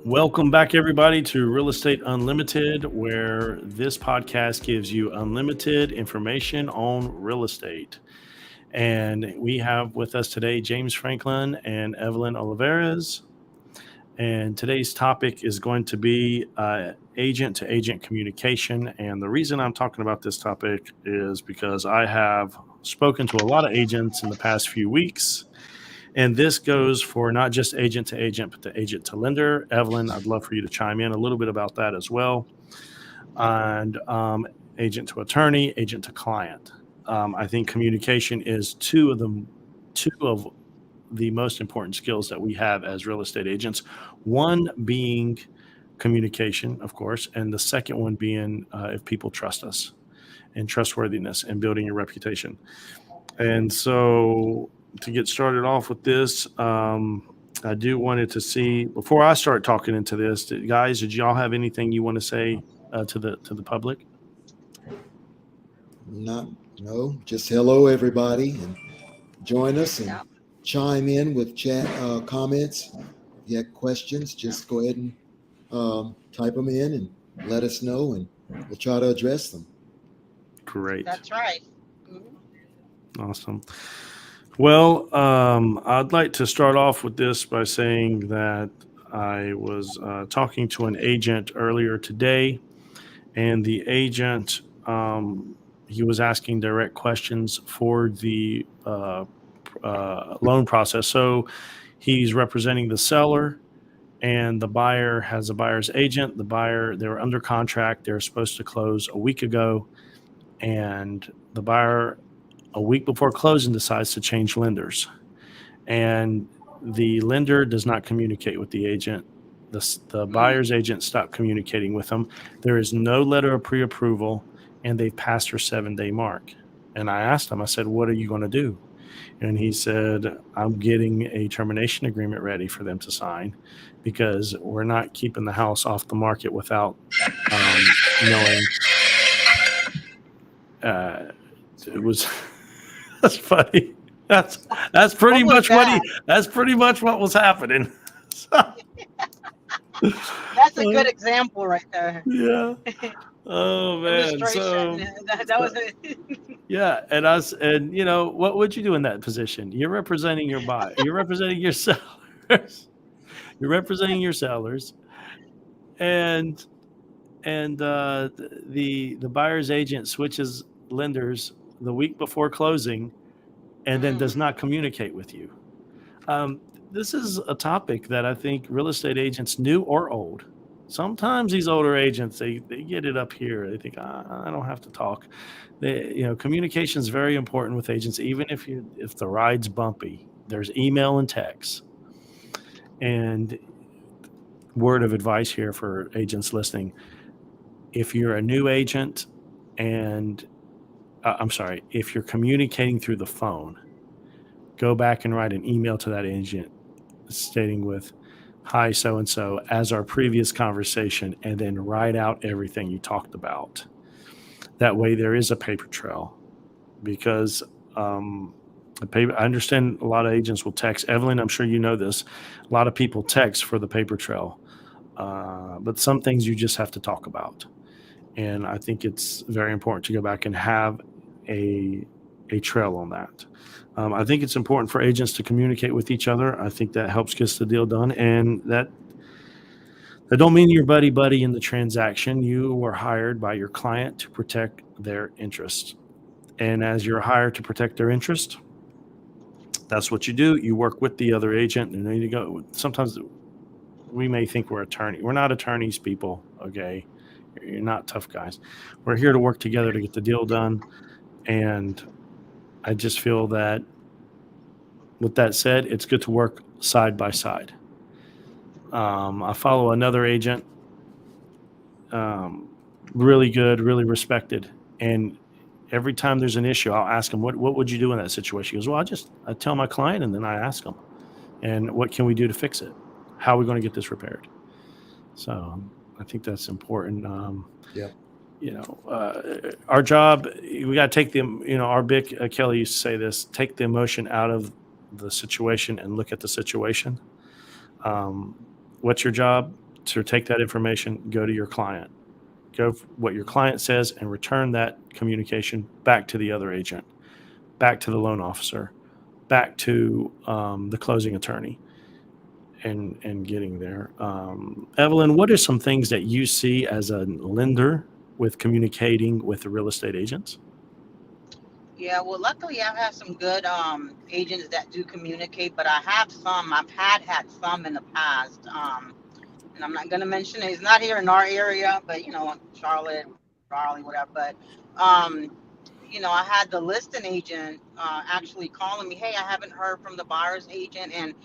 Welcome back, everybody, to Real Estate Unlimited, where this podcast gives you unlimited information on real estate. And we have with us today James Franklin and Evelyn Olivares. And today's topic is going to be agent to agent communication. And the reason I'm talking about this topic is because I have spoken to a lot of agents in the past few weeks. And this goes for not just agent to agent, but to agent to lender. Evelyn, I'd love for you to chime in a little bit about that as well. And agent to attorney, agent to client. I think communication is two of the most important skills that we have as real estate agents. One being communication, of course, and the second one being if people trust us, and trustworthiness and building your reputation. And so to get started off with this, I do wanted to see, before I start talking into this, guys, did y'all have anything you want to say to the public? No, just hello everybody, and join us and chime in with chat comments. If you have questions, just go ahead and type them in and let us know, and we'll try to address them. Great. That's right. Awesome. Well, I'd like to start off with this by saying that I was talking to an agent earlier today, and the agent, he was asking direct questions for the loan process. So he's representing the seller, and the buyer has a buyer's agent. The buyer, they were under contract. They're supposed to close a week ago, and the buyer, a week before closing, decides to change lenders, and the lender does not communicate with the agent. The buyer's agent stopped communicating with them. There is no letter of pre-approval, and they've passed her 7-day mark. And I asked him, I said, what are you going to do? And he said, I'm getting a termination agreement ready for them to sign, because we're not keeping the house off the market without knowing. It was that's funny. That's pretty much what was happening. That's a good example right there. Yeah. Oh man. So that was it. yeah, and you know, what would you do in that position? You're representing your buyer. You're representing your sellers. You're representing your sellers, and the buyer's agent switches lenders the week before closing, and then does not communicate with you. This is a topic that I think real estate agents, new or old, sometimes these older agents, they get it up here. They think, I don't have to talk. Communication is very important with agents, even if the ride's bumpy. There's email and text. And word of advice here for agents listening: if you're a new agent and if you're communicating through the phone, go back and write an email to that agent stating with, hi, so-and-so, as our previous conversation, and then write out everything you talked about. That way there is a paper trail, because I understand a lot of agents will text. Evelyn, I'm sure you know this. A lot of people text for the paper trail, but some things you just have to talk about. And I think it's very important to go back and have a trail on that. I think it's important for agents to communicate with each other. I think that helps get the deal done. And that don't mean you're buddy in the transaction. You were hired by your client to protect their interest. And as you're hired to protect their interest, that's what you do. You work with the other agent, and then you go. Sometimes we may think we're attorney. We're not attorneys, people. Okay. You're not tough guys. We're here to work together to get the deal done. And I just feel that, with that said, it's good to work side by side. I follow another agent, really good, really respected. And every time there's an issue, I'll ask him, what would you do in that situation? He goes, well, I tell my client, and then I ask him, and what can we do to fix it? How are we going to get this repaired? So I think that's important. Our job, we got to take our big Kelly used to say this: take the emotion out of the situation and look at the situation. What's your job? to take that information, go to your client, what your client says, and return that communication back to the other agent, back to the loan officer, back to the closing attorney, and getting there. Evelyn, what are some things that you see as a lender with communicating with the real estate agents? Yeah, well, luckily I've had some good agents that do communicate, but I've had some in the past. And I'm not gonna mention it. He's not here in our area, but Charlotte, Raleigh, whatever. But I had the listing agent actually calling me, hey, I haven't heard from the buyer's agent, and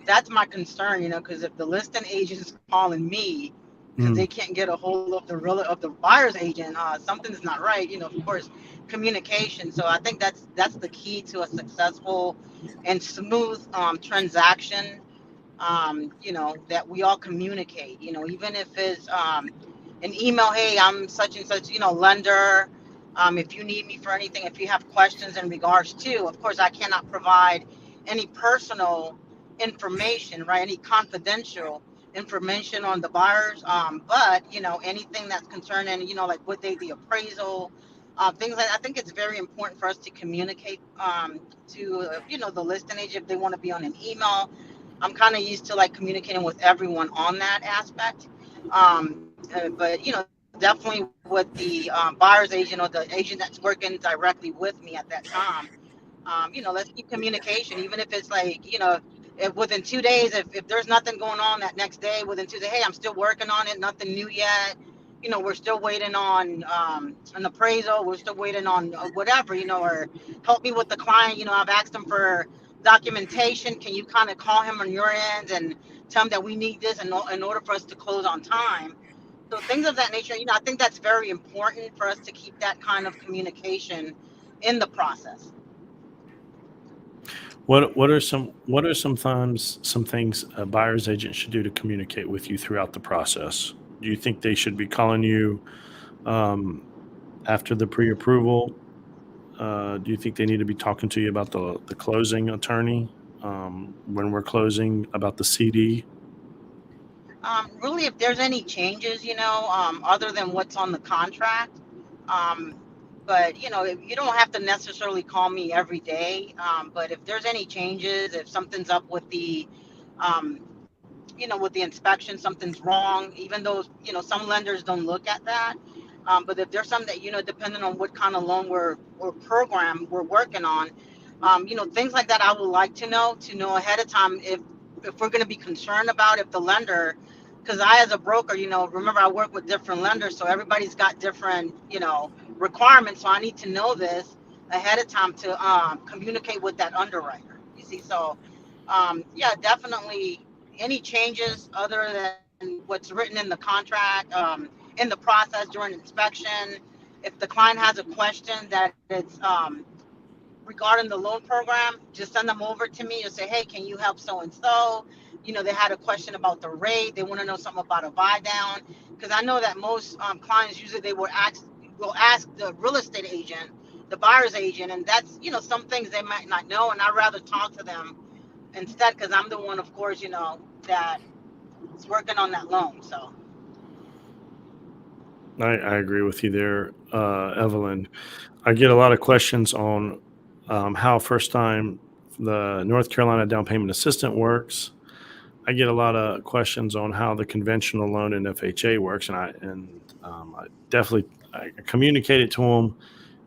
that's my concern, because if the listing agent is calling me because they can't get a hold of the buyer's agent, something's not right. Of course, communication. So I think that's the key to a successful and smooth transaction. That we all communicate. Even if it's an email, hey, I'm such and such, lender. If you need me for anything, if you have questions in regards to, of course, I cannot provide any personal information, right? Any confidential information on the buyers. But anything that's concerning, like what they the appraisal, things like. I think it's very important for us to communicate to the listing agent if they want to be on an email. I'm kind of used to like communicating with everyone on that aspect. But definitely with the buyer's agent or the agent that's working directly with me at that time, let's keep communication, even if it's like, if within 2 days, if there's nothing going on that next day, within 2 days, hey, I'm still working on it, nothing new yet. We're still waiting on an appraisal. We're still waiting on whatever, or help me with the client. I've asked them for documentation. Can you kind of call him on your end and tell him that we need this in order for us to close on time? So things of that nature, I think that's very important for us to keep that kind of communication in the process. What are sometimes some things a buyer's agent should do to communicate with you throughout the process? Do you think they should be calling you after the pre-approval? Do you think they need to be talking to you about the closing attorney when we're closing, about the CD? Really, if there's any changes, other than what's on the contract, but you don't have to necessarily call me every day. But if there's any changes, if something's up with the, with the inspection, something's wrong, even though some lenders don't look at that. But if there's something that depending on what kind of loan or program we're working on, things like that, I would like to know ahead of time if we're going to be concerned about if the lender, because I, as a broker, remember I work with different lenders, so everybody's got different, requirements. So I need to know this ahead of time to communicate with that underwriter. You see, so yeah, definitely any changes other than what's written in the contract, in the process during inspection. If the client has a question that it's regarding the loan program, just send them over to me and say, hey, can you help so and so? They had a question about the rate. They want to know something about a buy down, because I know that most clients usually they will ask the real estate agent, the buyer's agent, and that's some things they might not know, and I'd rather talk to them instead, because I'm the one, of course, that is working on that loan. So I agree with you there, Evelyn. I get a lot of questions on how first time the North Carolina down payment assistant works. I get a lot of questions on how the conventional loan and FHA works, and I definitely communicated to them.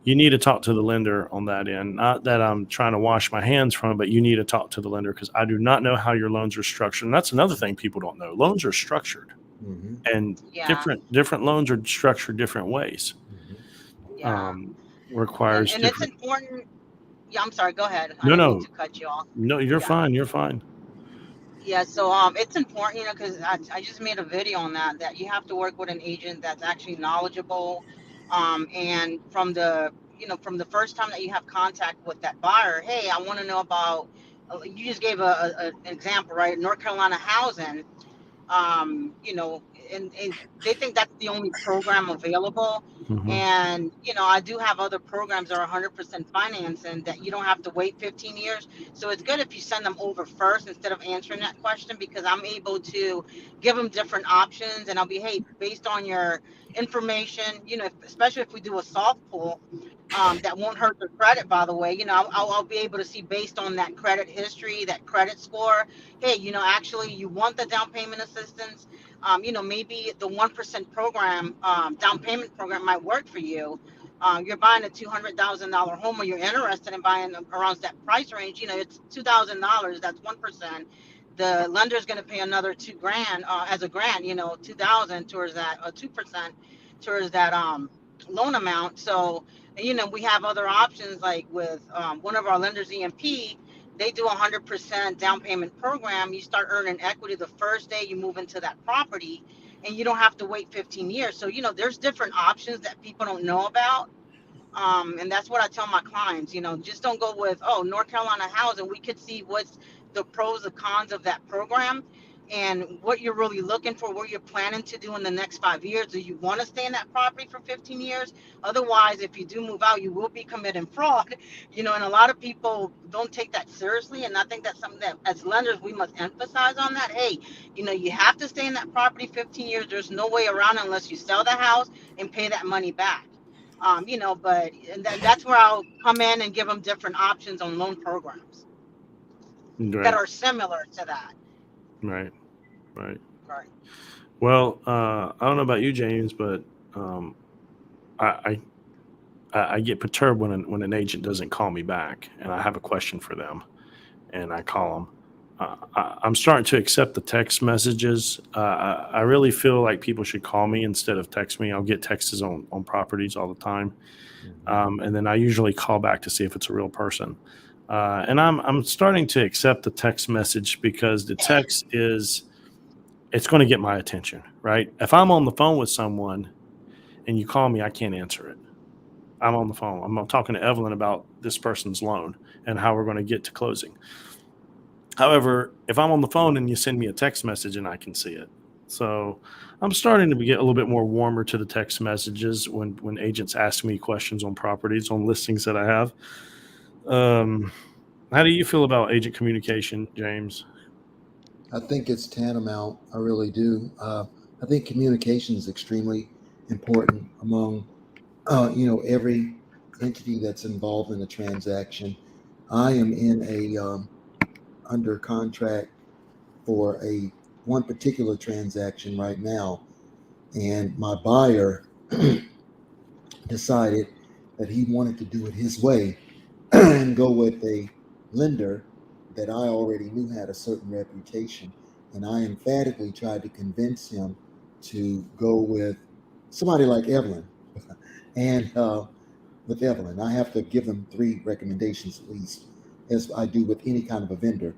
You need to talk to the lender on that end. Not that I'm trying to wash my hands from it, but you need to talk to the lender, because I do not know how your loans are structured. And that's another thing people don't know. Loans are structured, and yeah, different loans are structured different ways. yeah, Requires and it's different. important. Yeah, I'm sorry. Go ahead. I No, didn't mean no, to cut you off. no. You're Yeah. fine. You're fine. Yeah, so it's important, because I just made a video on that you have to work with an agent that's actually knowledgeable, and from the first time that you have contact with that buyer, hey, I want to know about. You just gave an example, right? North Carolina housing. and they think that's the only program available. Mhm. And I do have other programs that are 100% finance and that you don't have to wait 15 years. So it's good if you send them over first instead of answering that question, because I'm able to give them different options, and I'll be, hey, based on your information, especially if we do a soft pull, that won't hurt their credit, by the way. I'll be able to see based on that credit history, that credit score. Hey, actually, you want the down payment assistance. Maybe the 1% program, down payment program might work for you. You're buying a $200,000 home, or you're interested in buying around that price range. It's $2,000. That's 1%. The lender is going to pay another $2,000 as a grant. 2,000 towards that, or 2% towards that loan amount. So, we have other options, like with one of our lenders, EMP. They do 100% down payment program. You start earning equity the first day you move into that property, and you don't have to wait 15 years. So, there's different options that people don't know about. And that's what I tell my clients. Just don't go with, oh, North Carolina Housing. We could see what's the pros and cons of that program, and what you're really looking for, what you're planning to do in the next 5 years. Do you want to stay in that property for 15 years? Otherwise, if you do move out, you will be committing fraud. And a lot of people don't take that seriously. And I think that's something that as lenders, we must emphasize on that. Hey, you have to stay in that property 15 years. There's no way around it unless you sell the house and pay that money back. But that's where I'll come in and give them different options on loan programs that Right. are similar to that. Right. Right. Right. Well, I don't know about you, James, but I I get perturbed when an agent doesn't call me back, and I have a question for them, and I call them. I'm starting to accept the text messages. I really feel like people should call me instead of text me. I'll get texts on properties all the time, and then I usually call back to see if it's a real person. And I'm starting to accept the text message because the text it's going to get my attention, right? If I'm on the phone with someone and you call me, I can't answer it. I'm on the phone. I'm talking to Evelyn about this person's loan and how we're going to get to closing. However, if I'm on the phone and you send me a text message, and I can see it. So I'm starting to get a little bit more warmer to the text messages when agents ask me questions on properties, on listings that I have. How do you feel about agent communication, James? I think it's tantamount. I really do. I think communication is extremely important among, every entity that's involved in a transaction. I am in a under contract for one particular transaction right now, and my buyer decided that he wanted to do it his way and go with a lender that I already knew had a certain reputation. And I emphatically tried to convince him to go with somebody like Evelyn. And with Evelyn, I have to give them 3 recommendations at least, as I do with any kind of a vendor.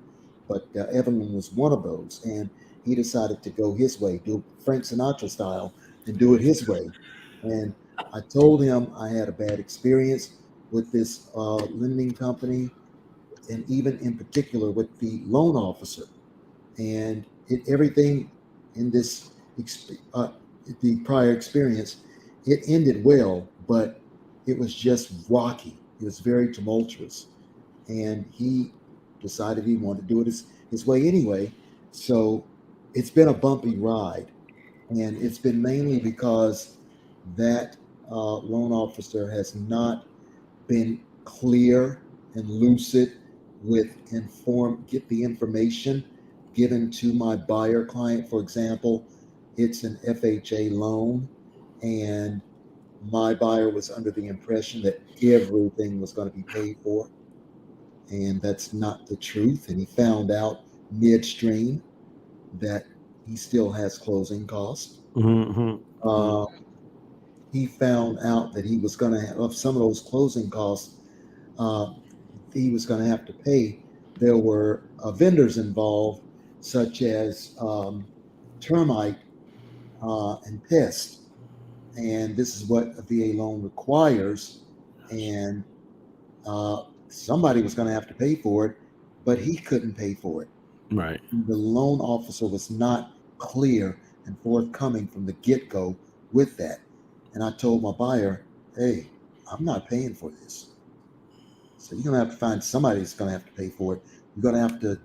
But Evelyn was one of those. And he decided to go his way, do Frank Sinatra style, and do it his way. And I told him I had a bad experience with this lending company, and even in particular with the loan officer. And everything in this the prior experience, it ended well, but it was just rocky. It was very tumultuous, and he decided he wanted to do it his way anyway. So it's been a bumpy ride, and it's been mainly because that loan officer has not been clear and lucid with get the information given to my buyer client. For example, it's an FHA loan, and my buyer was under the impression that everything was going to be paid for, and that's not the truth. And he found out midstream that he still has closing costs. Mm-hmm. He found out that he was going to have some of those closing costs. He was going to have to pay. There were vendors involved, such as termite and pest, and this is what a VA loan requires. And somebody was going to have to pay for it, but he couldn't pay for it. Right. The loan officer was not clear and forthcoming from the get-go with that. And I told my buyer, hey, I'm not paying for this. So you're going to have to find somebody that's going to have to pay for it. You're going to have to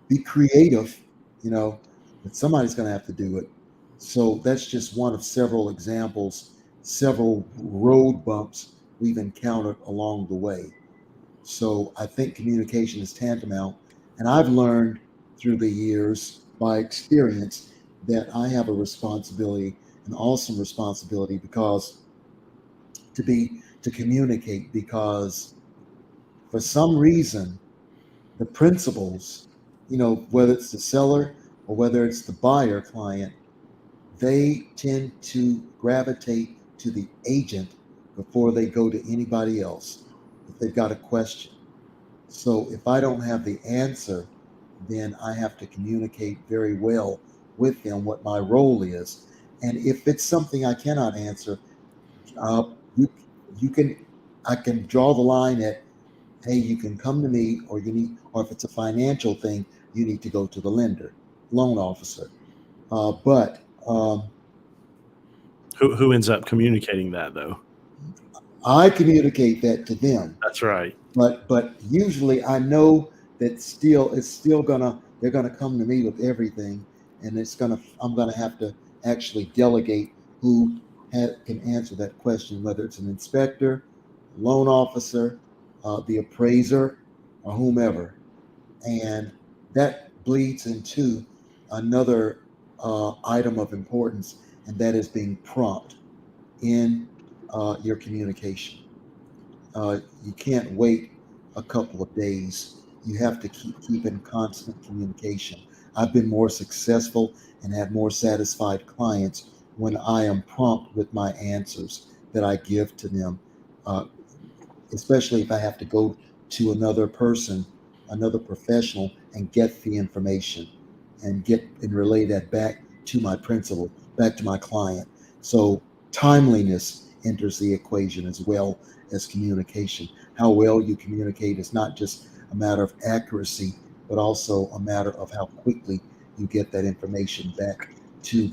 be creative, but somebody's going to have to do it. So that's just one of several examples, several road bumps we've encountered along the way. So I think communication is tantamount. And I've learned through the years by experience that I have a responsibility, an awesome responsibility, because to communicate, because for some reason the principals, whether it's the seller or whether it's the buyer client, they tend to gravitate to the agent before they go to anybody else if they've got a question. So if I don't have the answer, then I have to communicate very well with them what my role is. And if it's something I cannot answer, uh, you you can I can draw the line at, hey, you can come to me, or if it's a financial thing, you need to go to the lender, loan officer. But Who ends up communicating that though? I communicate that to them. That's right. But usually I know that they're gonna come to me with everything, and I'm gonna have to actually delegate who can answer that question, whether it's an inspector, loan officer, the appraiser, or whomever. And that bleeds into another item of importance, and that is being prompt in your communication. You can't wait a couple of days. You have to keep in constant communication. I've been more successful and had more satisfied clients when I am prompt with my answers that I give to them, uh, especially if I have to go to another person, another professional, and get the information and relay that back to my principal, back to my client. So timeliness enters the equation as well as communication. How well you communicate is not just a matter of accuracy, but also a matter of how quickly you get that information back to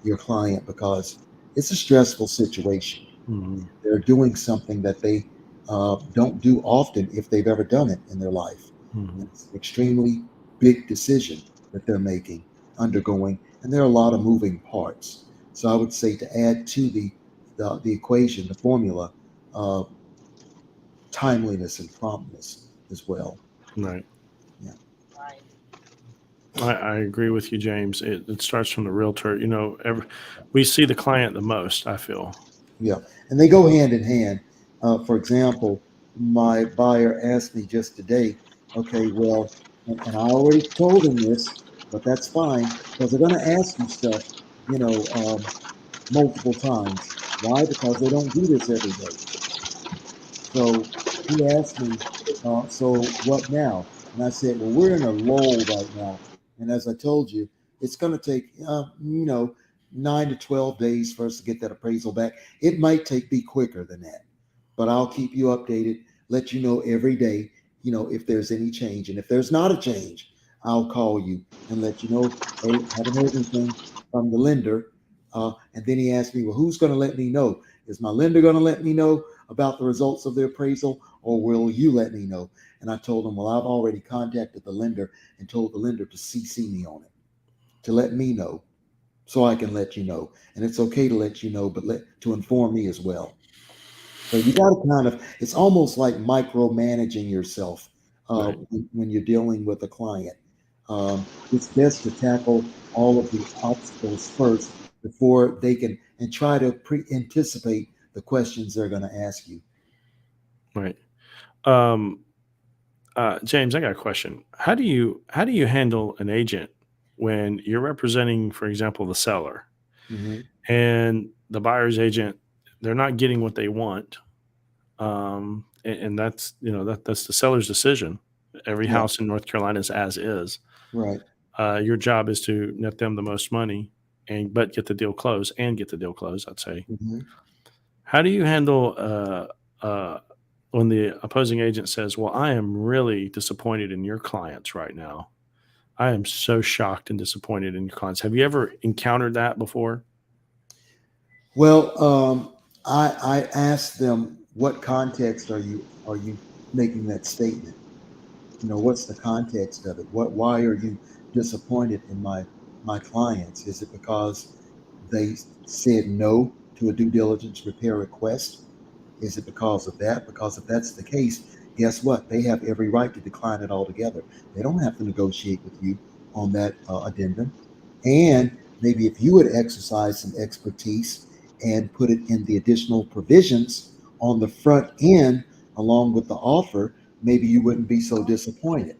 your client, because it's a stressful situation. Mm-hmm. They're doing something that they don't do often if they've ever done it in their life. Mm-hmm. It's an extremely big decision that they're undergoing, and there are a lot of moving parts. So I would say, to add to the equation, the formula, uh, timeliness and promptness as well. Right. Yeah. Right. I agree with you, James. It starts from the realtor. We see the client the most, I feel. Yeah, and they go hand in hand. For example, my buyer asked me just today, okay, well, and I already told him this, but that's fine, because they're going to ask you stuff, multiple times. Why? Because they don't do this every day. So he asked me, so what now? And I said, well, we're in a lull right now. And as I told you, it's going to take, 9 to 12 days for us to get that appraisal back. It might be quicker than that, but I'll keep you updated, let you know every day, if there's any change. And if there's not a change, I'll call you and let you know, hey, haven't heard anything from the lender. And then he asked me, well, who's going to let me know? Is my lender going to let me know about the results of the appraisal, or will you let me know? And I told him, well, I've already contacted the lender and told the lender to CC me on it, to let me know, so I can let you know. And it's okay to let you know, but to inform me as well. So you got to it's almost like micromanaging yourself Right. when you're dealing with a client. It's best to tackle all of the obstacles first before they can, and try to anticipate the questions they're going to ask you. Right. James, I got a question. How do you handle an agent when you're representing, for example, the seller Mm-hmm. and the buyer's agent? They're not getting what they want, and that's that's the seller's decision. Every Yeah, house in North Carolina is as is. right. Your job is to net them the most money, but get the deal closed and get the deal closed. I'd say. Mm-hmm. How do you handle when the opposing agent says, "Well, I am really disappointed in your clients right now. I am so shocked and disappointed in your clients. Have you ever encountered that before? Well, I asked them, what context are you making that statement? What's the context of it? Why are you disappointed in my clients? Is it because they said no to a due diligence repair request? Is it because of that? Because if that's the case, guess what? They have every right to decline it altogether. They don't have to negotiate with you on that addendum. And maybe if you would exercise some expertise and put it in the additional provisions on the front end along with the offer, maybe you wouldn't be so disappointed.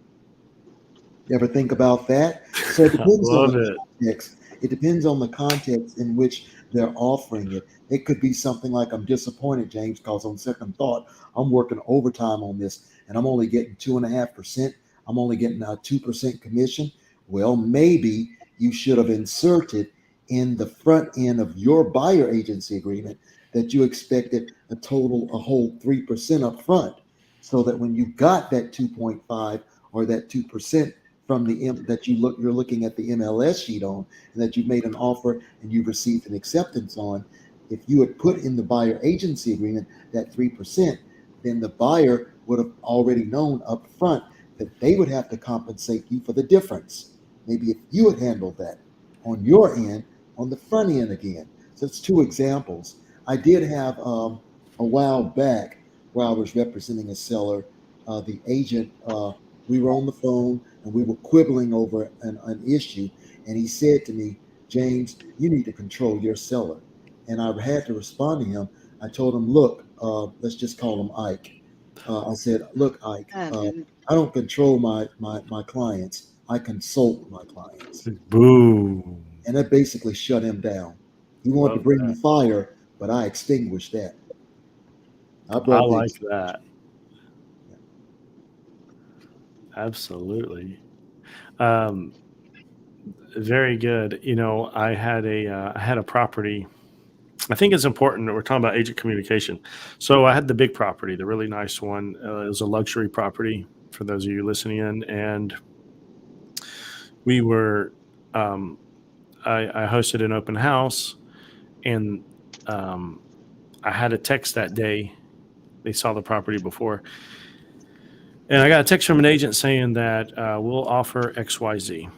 You ever think about that? So it I depends on love the it. context. It depends on the context in which they're offering it. It could be something like, I'm disappointed, James, because on second thought, I'm working overtime on this and I'm only getting 2.5%. I'm only getting a 2% commission. Well, maybe you should have inserted in the front end of your buyer agency agreement that you expected a whole 3% up front, so that when you got that 2.5 or that 2% from you're looking at the MLS sheet on, and that you've made an offer and you've received an acceptance on, if you had put in the buyer agency agreement that 3%, then the buyer would have already known up front that they would have to compensate you for the difference. Maybe if you had handled that on your end, on the front end again. So it's two examples. I did have a while back where I was representing a seller, the agent, we were on the phone and we were quibbling over an issue. And he said to me, James, you need to control your seller. And I had to respond to him. I told him, look, let's just call him Ike. I said, look, Ike, I don't control my clients. I consult my clients. Boom. And that basically shut him down. He wanted to Love bring that. the fire, but I extinguished that. I I brought like that. Absolutely. Very good. I had a property. I think it's important that we're talking about agent communication. So I had the big property, the really nice one. It was a luxury property for those of you listening in, and we were. I hosted an open house, and I had a text that day. They saw the property before, and I got a text from an agent saying that we'll offer XYZ,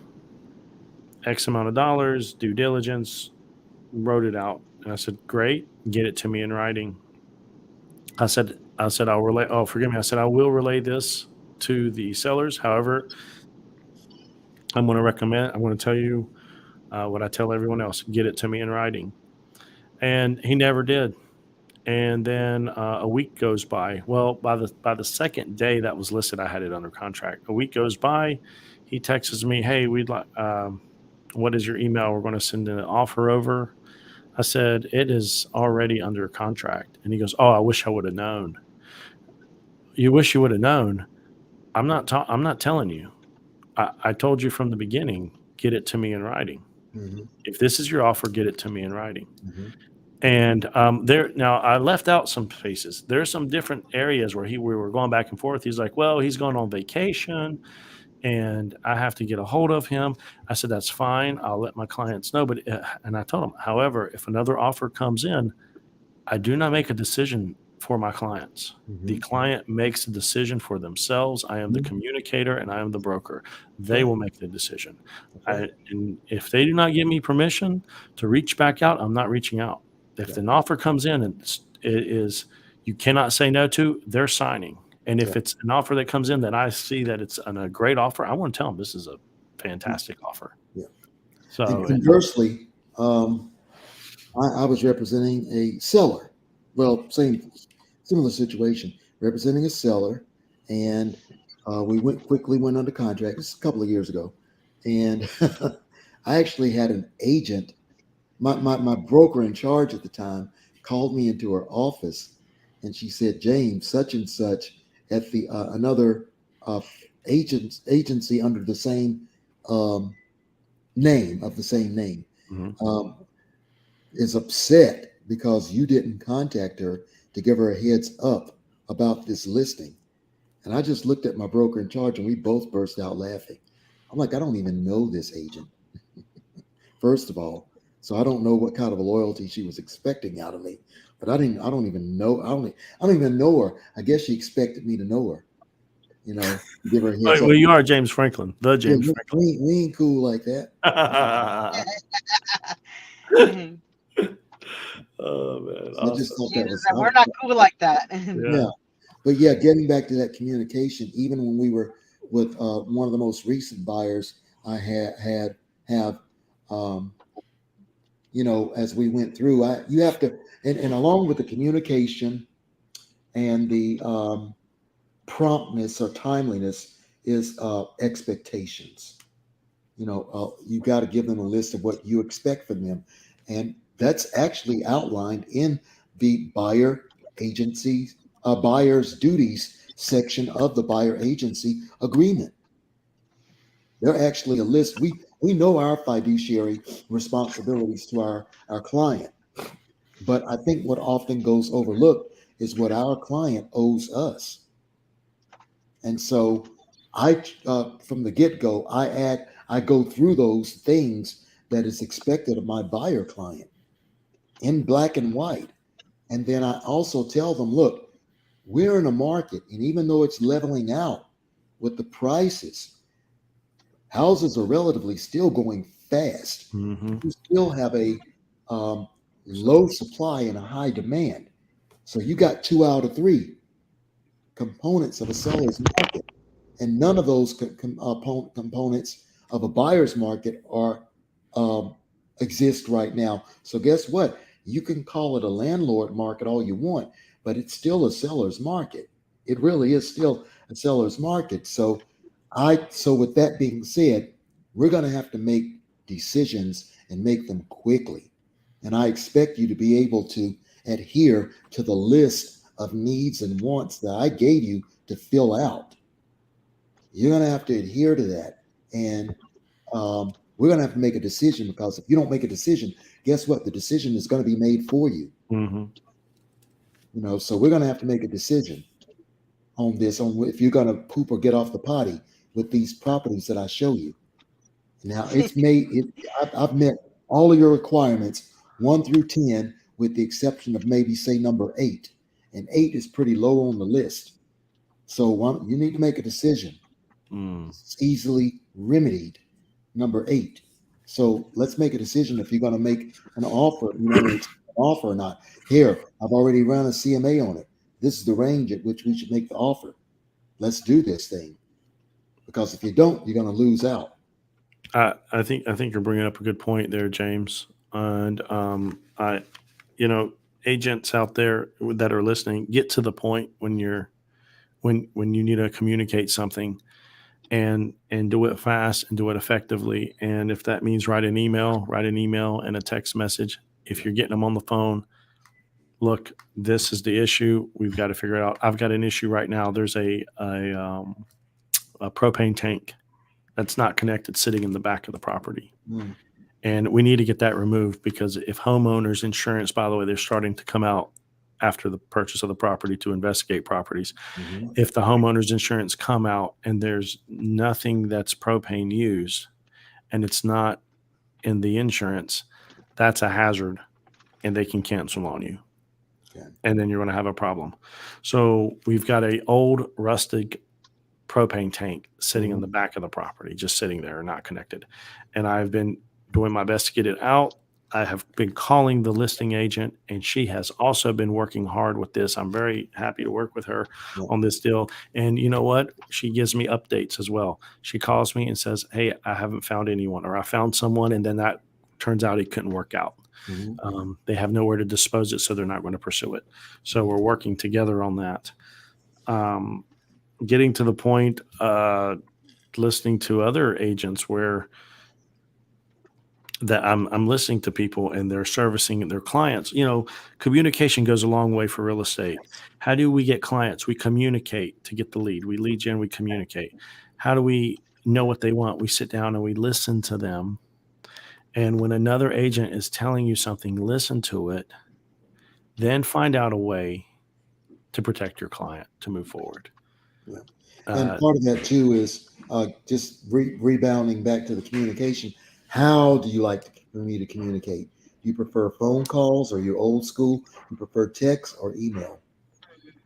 X amount of dollars, due diligence. Wrote it out, and I said, "Great, get it to me in writing." I said, I'll relay. Oh, forgive me. I said, I will relay this to the sellers. However, I'm going to tell you what I tell everyone else: get it to me in writing. And he never did. And then a week goes by. Well, by the second day that was listed, I had it under contract. A week goes by. He texts me, "Hey, we'd like. What is your email? We're going to send an offer over." I said, "It is already under contract." And he goes, "Oh, I wish I would have known." You wish you would have known. I'm not telling you. I told you from the beginning, get it to me in writing. Mm-hmm. If this is your offer, get it to me in writing. Mm-hmm. And now I left out some spaces. There are some different areas where we were going back and forth. He's like, well, he's going on vacation and I have to get a hold of him. I said, that's fine. I'll let my clients know. And I told him, however, if another offer comes in, I do not make a decision for my clients. Mm-hmm. The client makes the decision for themselves. I am the communicator and I am the broker. They will make the decision. And if they do not give me permission to reach back out, I'm not reaching out. If an offer comes in and it is you cannot say no to, they're signing. And if it's an offer that comes in that I see that it's a great offer, I want to tell them this is a fantastic offer. Yeah. So and conversely, I was representing a seller. Well, similar situation, representing a seller, and we quickly went under contract. This is a couple of years ago, and I actually had an agent. My broker in charge at the time called me into her office, and she said, James, such and such at the another agency under the same name is upset because you didn't contact her to give her a heads up about this listing. And I just looked at my broker in charge and we both burst out laughing. I'm like, I don't even know this agent, first of all. So I don't know what kind of a loyalty she was expecting out of me. But I don't even know. I don't even know her. I guess she expected me to know her, give her a heads Well, up. you are James Franklin, the Yeah, James Franklin. we ain't cool like that. Mhm. Oh man, So I just awesome. thought She that knows was, that we're not cool like that. Yeah. yeah. But yeah, getting back to that communication, even when we were with one of the most recent buyers I have, um, as we went through, you have to, and along with the communication and the promptness or timeliness is expectations. You got to give them a list of what you expect from them, and that's actually outlined in the buyer's duties section of the buyer agency agreement. They're actually a list. We know our fiduciary responsibilities to our client, but I think what often goes overlooked is what our client owes us. And so from the get go, I go through those things that is expected of my buyer client in black and white. And then I also tell them, look, we're in a market, and even though it's leveling out with the prices, houses are relatively still going fast. Mm-hmm. You still have a um, low supply and a high demand. So you got 2 out of 3 components of a seller's market, and none of those components of a buyer's market are um, exist right now. So guess what? You can call it a landlord market all you want, but it's still a seller's market. It really is still a seller's market. So with that being said, we're going to have to make decisions and make them quickly. And I expect you to be able to adhere to the list of needs and wants that I gave you to fill out. You're going to have to adhere to that. And we're going to have to make a decision, because if you don't make a decision, guess what? The decision is going to be made for you. Mm-hmm. So we're going to have to make a decision on this, on if you're going to poop or get off the potty with these properties that I show you. Now I've met all of your requirements, 1 through 10, with the exception of maybe say number 8, and 8 is pretty low on the list. So you need to make a decision. Mm. It's easily remedied. Number 8. So let's make a decision if you're going to make an offer. You want to accept an offer or not? Here, I've already run a CMA on it. This is the range at which we should make the offer. Let's do this thing, because if you don't, you're going to lose out. I think you're bringing up a good point there, James. And agents out there that are listening, get to the point when you need to communicate something, and do it fast and do it effectively. And if that means write an email and a text message. If you're getting them on the phone, look, this is the issue. We've got to figure it out. I've got an issue right now. There's a propane tank that's not connected sitting in the back of the property. Mm. And we need to get that removed, because if homeowners insurance, by the way, they're starting to come out after the purchase of the property to investigate properties. Mm-hmm. If the homeowners insurance come out and there's nothing that's propane used and it's not in the insurance, that's a hazard, and they can cancel on you. Okay. And then you're going to have a problem. So we've got a old rustic propane tank sitting in the back of the property, just sitting there, not connected. And I've been doing my best to get it out. I have been calling the listing agent, and she has also been working hard with this. I'm very happy to work with her on this deal. And you know what? She gives me updates as well. She calls me and says, hey, I haven't found anyone, or I found someone, and then that turns out it couldn't work out. Mm-hmm. They have nowhere to dispose it, so they're not going to pursue it. So we're working together on that. Getting to the point, listening to other agents where that I'm listening to people and they're servicing their clients. Communication goes a long way for real estate. How do we get clients? We communicate to get the lead. We lead gen, we communicate. How do we know what they want? We sit down and we listen to them. And when another agent is telling you something, listen to it, then find out a way to protect your client to move forward. Yeah. And part of that too is just rebounding back to the communication. How do you like for me to communicate? Do you prefer phone calls, or you're old school? You prefer text or email?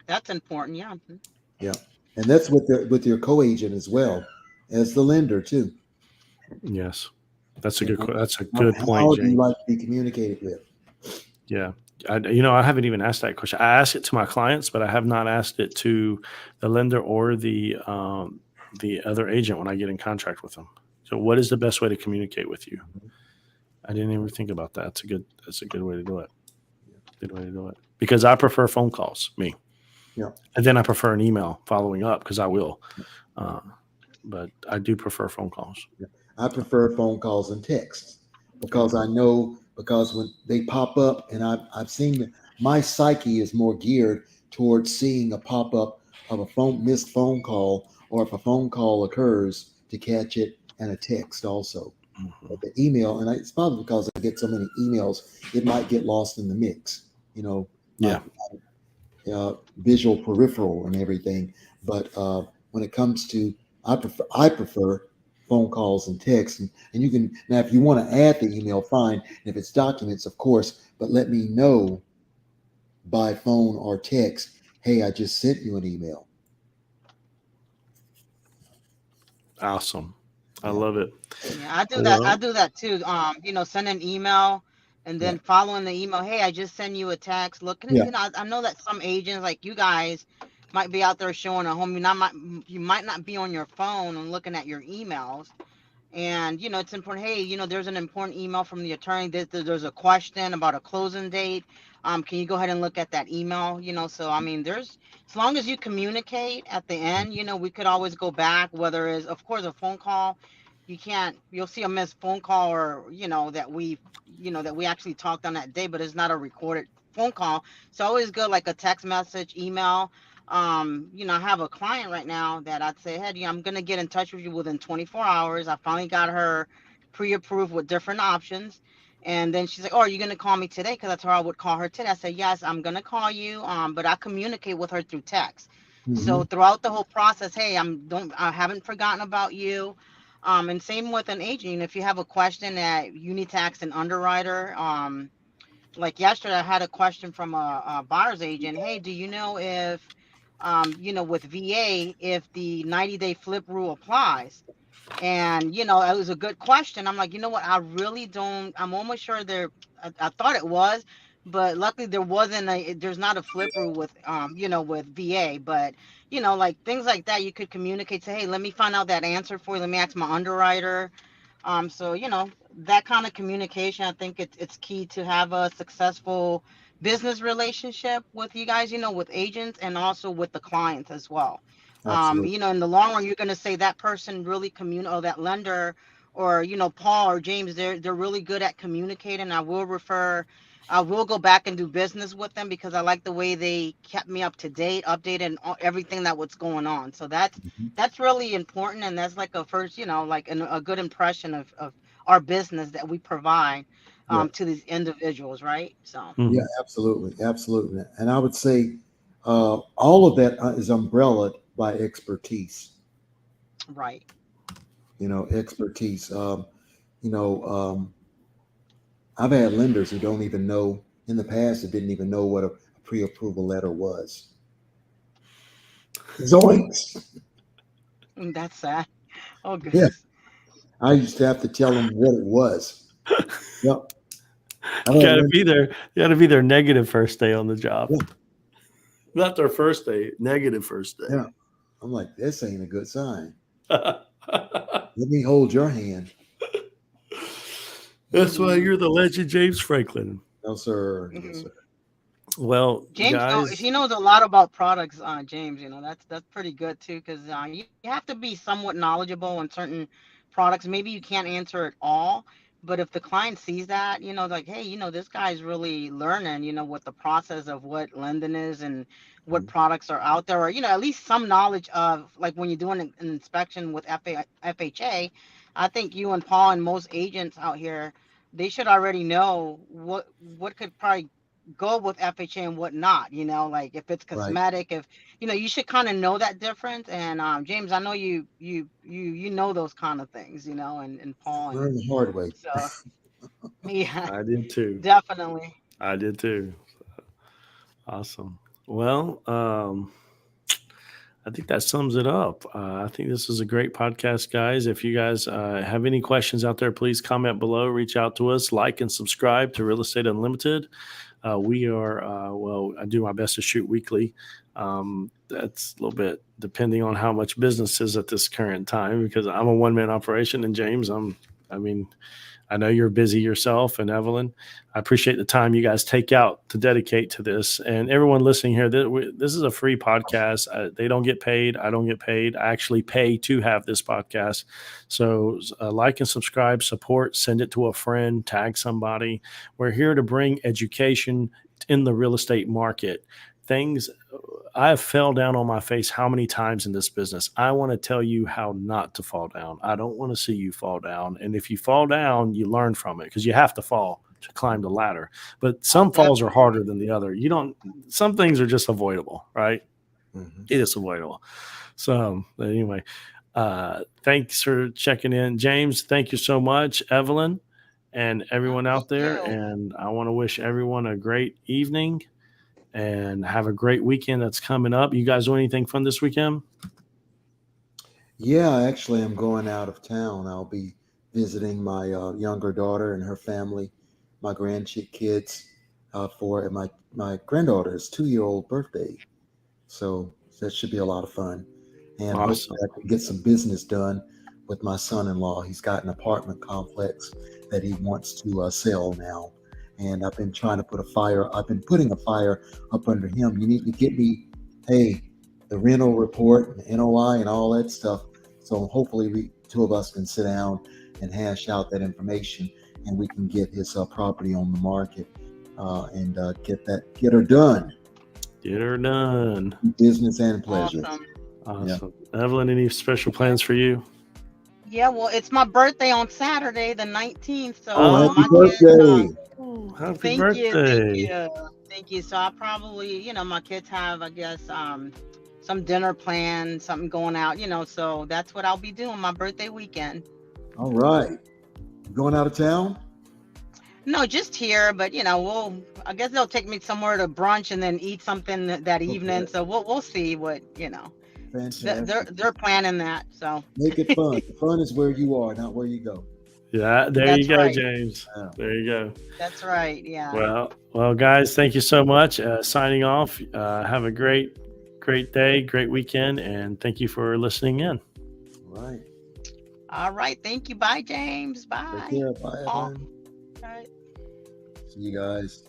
That's important. Yeah. Yeah, and that's with your co-agent as well as the lender too. Yes, that's a You good. know, That's a good point, how do you James. like to be communicated with? Yeah. I haven't even asked that question. I ask it to my clients, but I have not asked it to the lender or the other agent when I get in contract with them. So, what is the best way to communicate with you? I didn't even think about that. That's a good way to do it. Good way to do it. Because I prefer phone calls, me, Yeah, and then I prefer an email following up because I will. Uh, but I do prefer phone calls. I prefer phone calls and texts because I know, because when they pop up, and I've seen, my psyche is more geared towards seeing a pop up of a missed phone call, or if a phone call occurs, to catch it, and a text also. Mhm. But the email, and it's probably because I get so many emails, it might get lost in the mix. My Yeah. visual peripheral and everything. But when it comes to, I prefer phone calls and texts, and you can, now if you want to add the email, fine. And if it's documents, of course, but let me know by phone or text. Hey, I just sent you an email. Awesome. I Yeah, love it. Yeah, I do that. I Well, do that too. Send an email and yeah, then following the email, hey, I just send you a text. Look, yeah. I know that some agents like you guys might be out there showing a home. You might not be on your phone and looking at your emails. And it's important. Hey, there's an important email from the attorney. There's a question about a closing date. Can you go ahead and look at that email? So I mean, there's, as long as you communicate at the end, we could always go back. Whether it's, of course, a phone call, you can't. You'll see a missed phone call, or that we actually talked on that day, but it's not a recorded phone call. So always good, like a text message, email. I have a client right now that I'd say, hey, I'm gonna get in touch with you within 24 hours. I finally got her pre-approved with different options. And then she's like, oh, are you gonna call me today? Because I told her I would call her today. I said, yes, I'm gonna call you. But I communicate with her through text. So Hmm. throughout the whole process, hey, I haven't forgotten about you. And same with an agent. If you have a question that you need to ask an underwriter, like yesterday, I had a question from a buyer's agent. Hey, do you know if, with VA, if the 90-day flip rule applies? And, it was a good question. I'm like, you know what? I really don't, I'm almost sure I thought it was, but luckily there's not a flip rule with VA, but, like things like that, you could communicate, say, hey, let me find out that answer for you. Let me ask my underwriter. So that kind of communication, I think it's key to have a successful business relationship with you guys, with agents and also with the clients as well. Absolutely. In the long run, you're going to say that person really or that lender, or Paul or James, they're really good at communicating. I will go back and do business with them because I like the way they kept me up to date, updated, and everything that what's going on. So Mhm. that's really important, and that's like a first, like a good impression of our business that we provide Yeah, to these individuals, right? So yeah, mhm. absolutely, absolutely. And I would say all of that is umbrellaed by expertise. right. Expertise. You know, I've had lenders who don't even know, in the past, that didn't even know what a pre-approval letter was. Zoinks! That's sad. Oh Yeah, goodness. I used to have to tell them what it was. Yep, I've You had gotta lenders. be there. You gotta be their negative first day on the job. Yeah, Not their first day, negative first yeah. day. I'm like, this ain't a good sign. Let me hold your hand. That's why Hmm. you're the legend, James Franklin. No, sir. No, Hmm. sir. Well, James, guys, he knows a lot about products. James, that's pretty good too, because you have to be somewhat knowledgeable on certain products. Maybe you can't answer it all, but if the client sees that, like, hey, this guy's really learning, what the process of what lending is and what Mhm. products are out there, or at least some knowledge of, like, when you're doing an inspection with FHA. I think you and Paul and most agents out here, they should already know what could probably go with FHA and what not, like if it's Right. cosmetic, if you should kind of know that difference. And James, I know you know those kind of things, and Paul, and Learn the hard way. so yeah, I did too. definitely. I did too. Awesome. Well, I think that sums it up. I think this is a great podcast, guys. If you guys have any questions out there, please comment below, reach out to us, like and subscribe to Real Estate Unlimited. We are, I do my best to shoot weekly. That's a little bit depending on how much business is at this current time, because I'm a one-man operation, and James, I know you're busy yourself, and Evelyn. I appreciate the time you guys take out to dedicate to this. And everyone listening here, this is a free podcast. They don't get paid. I don't get paid. I actually pay to have this podcast. So like and subscribe, support, send it to a friend, tag somebody. We're here to bring education in the real estate market. Things I fell down on my face how many times in this business. I want to tell you how not to fall down. I don't want to see you fall down. And if you fall down, you learn from it, because you have to fall to climb the ladder. But some falls are harder than the other. Some things are just avoidable, right? Mhm. It is avoidable. So anyway, thanks for checking in. James, thank you so much. Evelyn and everyone out Thank there. you. And I want to wish everyone a great evening and have a great weekend that's coming up. You guys do anything fun this weekend? Yeah, actually, I'm going out of town. I'll be visiting my younger daughter and her family, my grandkids, for my granddaughter's 2-year-old birthday. So that should be a lot of fun. And Awesome. hopefully I can get some business done with my son-in-law. He's got an apartment complex that he wants to sell now. And I've been trying to I've been putting a fire up under him. You need to get me, hey, the rental report, and NOI, and all that stuff. So hopefully we two of us can sit down and hash out that information, and we can get his property on the market and get her done. Get her done. Business and pleasure. Awesome. Evelyn, any special plans for you? Yeah, well, it's my birthday on Saturday, the 19th. So Oh, happy my kids, birthday! Happy thank birthday. you, thank you. So I probably, my kids have, I guess, some dinner planned, something going out, so that's what I'll be doing my birthday weekend. All right. You going out of town? No, just here, but I guess they'll take me somewhere to brunch and then eat something that evening. Okay. So we'll see what, Fantastic. they're planning that. So Make it fun. The fun is where you are, not where you go. Yeah, there That's you go, right. James. Yeah. There you go. that's right. Yeah. Well, guys, thank you so much. Signing off. Have a great day, great weekend, and thank you for listening in. All right. All right. Thank you. Bye, James. Bye. Take care. Bye, Paul. everyone. All right. See you guys.